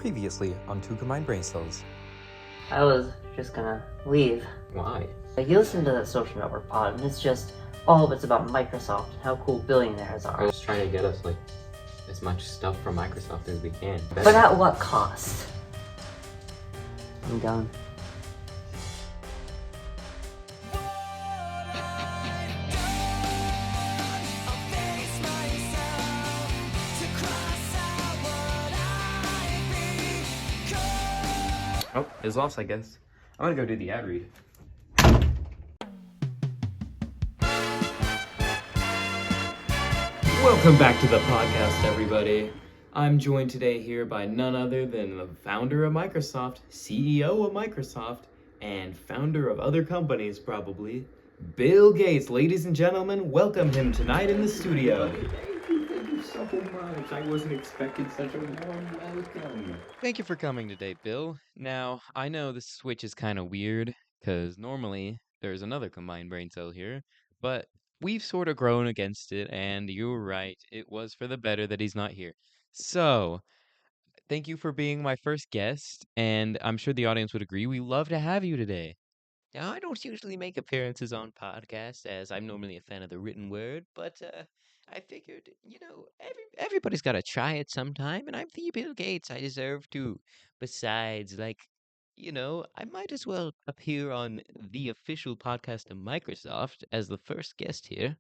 Previously on Two Combined Brain Cells. I was just gonna leave. Why? Like, you listen to that social network pod, and it's just all of it's about Microsoft and how cool billionaires I are. was trying to get us like as much stuff from Microsoft as we can. But at what cost? I'm done. Oh, it's lost, I guess. I'm gonna go do the ad read. Welcome back to the podcast, everybody. I'm joined today here by none other than the founder of Microsoft, CEO of Microsoft, and founder of other companies, probably, Bill Gates. Ladies and gentlemen, welcome him tonight in the studio. Thank you so much. I wasn't expecting such a warm welcome. Thank you for coming today, Bill. Now, I know this switch is kind of weird, because normally there's another combined brain cell here, but we've sort of grown against it, and you're right, it was for the better that he's not here. So, thank you for being my first guest, and I'm sure the audience would agree. We love to have you today. Now, I don't usually make appearances on podcasts, as I'm normally a fan of the written word, but I figured, everybody's got to try it sometime, and I'm the Bill Gates. I deserve to. Besides, I might as well appear on the official podcast of Microsoft as the first guest here.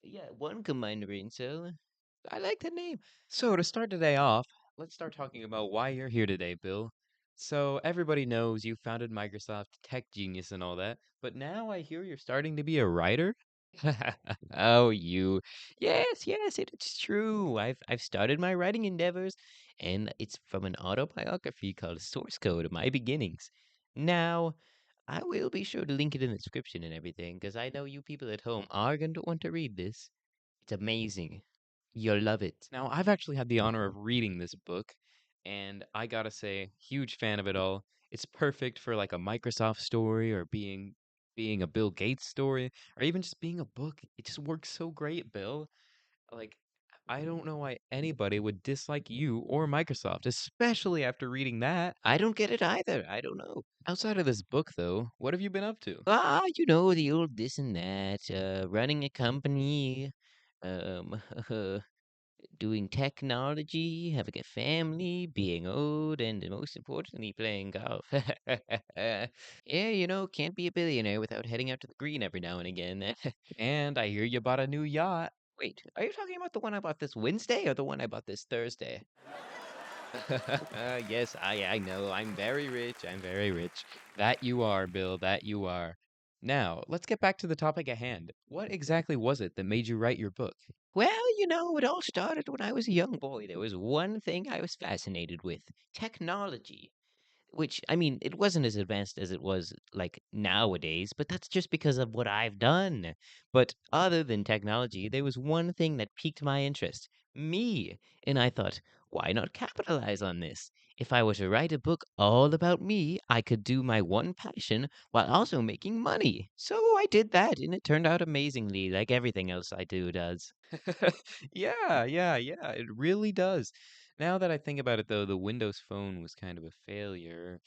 Yeah, one combined brain cell. I like the name. So, to start today off, let's start talking about why you're here today, Bill. So, everybody knows you founded Microsoft, tech genius and all that, but now I hear you're starting to be a writer? Oh, you. Yes, it's true. I've started my writing endeavors, and it's from an autobiography called Source Code of My Beginnings. Now, I will be sure to link it in the description and everything, because I know you people at home are going to want to read this. It's amazing. You'll love it. Now, I've actually had the honor of reading this book, and I gotta say, huge fan of it all. It's perfect for like a Microsoft story or being a Bill Gates story, or even just being a book. It just works so great, Bill. Like, I don't know why anybody would dislike you or Microsoft, especially after reading that. I don't get it either. I don't know. Outside of this book, though, what have you been up to? The old this and that, running a company, um, doing technology, having a family, being old, and most importantly, playing golf. Yeah, can't be a billionaire without heading out to the green every now and again. And I hear you bought a new yacht. Wait, are you talking about the one I bought this Wednesday or the one I bought this Thursday? Yes, I know. I'm very rich. I'm very rich. That you are, Bill, that you are. Now, let's get back to the topic at hand. What exactly was it that made you write your book? Well, it all started when I was a young boy. There was one thing I was fascinated with: technology. Which, I mean, it wasn't as advanced as it was like nowadays, but that's just because of what I've done. But other than technology, there was one thing that piqued my interest: me. And I thought, why not capitalize on this? If I were to write a book all about me, I could do my one passion while also making money. So I did that, and it turned out amazingly, like everything else I do does. Yeah, it really does. Now that I think about it, though, the Windows Phone was kind of a failure.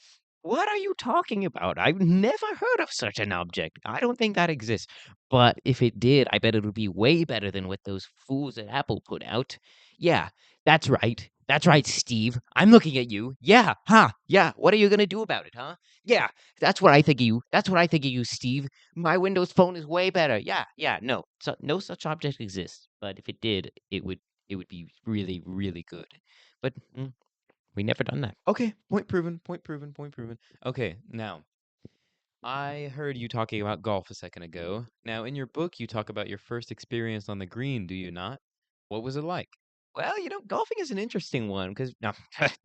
What are you talking about? I've never heard of such an object. I don't think that exists. But if it did, I bet it would be way better than what those fools at Apple put out. Yeah, that's right. That's right, Steve. I'm looking at you. Yeah, huh? Yeah, what are you gonna do about it, huh? Yeah, that's what I think of you. That's what I think of you, Steve. My Windows Phone is way better. Yeah, no. No such object exists. But if it did, it would be really, really good. But we never done that. Okay, point proven, point proven, point proven. Okay, now, I heard you talking about golf a second ago. Now, in your book, you talk about your first experience on the green, do you not? What was it like? Well, golfing is an interesting one because no,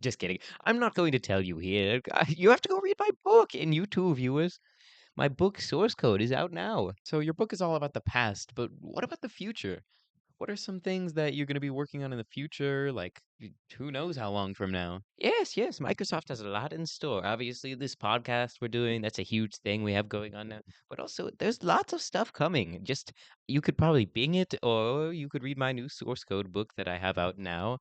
just kidding. I'm not going to tell you here. You have to go read my book, and you too, viewers. My book source code is out now. So, your book is all about the past, but what about the future? What are some things that you're going to be working on in the future? Like, who knows how long from now? Yes. Microsoft has a lot in store. Obviously, this podcast we're doing, that's a huge thing we have going on now. But also, there's lots of stuff coming. Just, you could probably Bing it, or you could read my new source code book that I have out now.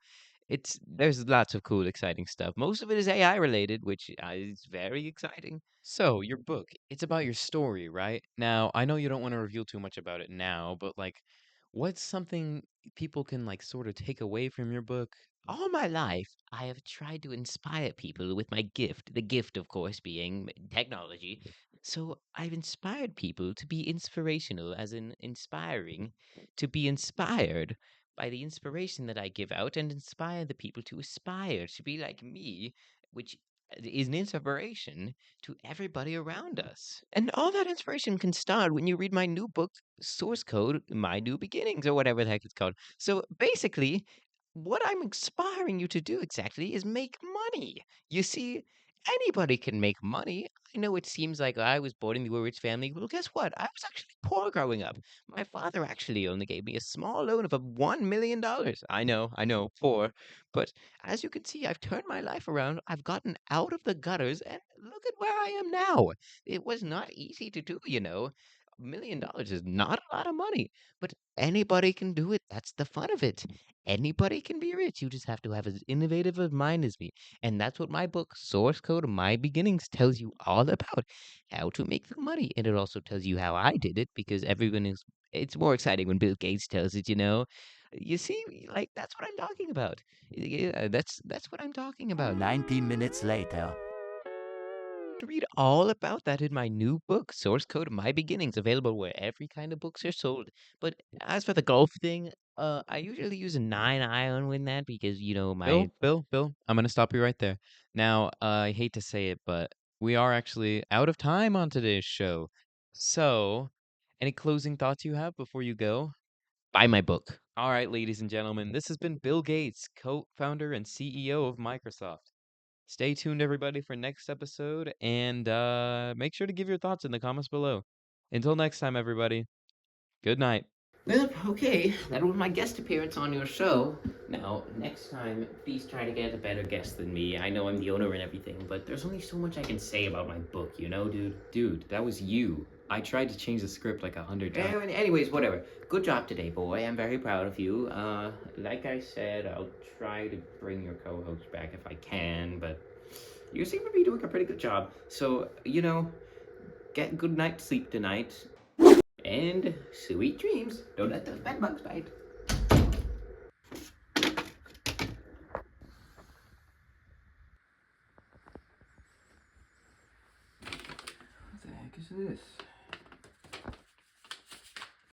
There's lots of cool, exciting stuff. Most of it is AI related, which is very exciting. So, your book, it's about your story, right? Now, I know you don't want to reveal too much about it now, but like, what's something people can like sort of take away from your book? All my life, I have tried to inspire people with my gift, the gift, of course, being technology. So I've inspired people to be inspirational, as in inspiring, to be inspired by the inspiration that I give out and inspire the people to aspire to be like me, which is an inspiration to everybody around us. And all that inspiration can start when you read my new book, Source Code My New Beginnings, or whatever the heck it's called. So basically, what I'm inspiring you to do exactly is make money. You see, anybody can make money. I know it seems like I was born into a rich family. Well, guess what? I was actually poor growing up. My father actually only gave me a small loan of $1 million. I know, poor. But as you can see, I've turned my life around. I've gotten out of the gutters, and look at where I am now. It was not easy to do. $1 million is not a lot of money, but anybody can do it. That's the fun of it. Anybody can be rich. You just have to have as innovative a mind as me. And that's what my book, Source Code My Beginnings, tells you all about how to make the money. And it also tells you how I did it because it's more exciting when Bill Gates tells it. You see, like, that's what I'm talking about. Yeah, that's what I'm talking about. 90 minutes later. Read all about that in my new book, Source Code My Beginnings, available where every kind of books are sold. But as for the golf thing, I usually use a 9 iron with that because, my Bill, I'm gonna stop you right there. Now, I hate to say it, but we are actually out of time on today's show. So, any closing thoughts you have before you go? buy my book. All right, ladies and gentlemen, this has been Bill Gates, co-founder and CEO of Microsoft. Stay tuned, everybody, for next episode, and make sure to give your thoughts in the comments below. Until next time, everybody, good night. Well, okay, that was my guest appearance on your show. Now, next time, please try to get a better guest than me. I know I'm the owner and everything, but there's only so much I can say about my book, dude? Dude, that was you. I tried to change the script like 100 times. Anyways, whatever. Good job today, boy. I'm very proud of you. Like I said, I'll try to bring your co-host back if I can, but you seem to be doing a pretty good job. So, get good night's sleep tonight. And sweet dreams. Don't let those bed bugs bite.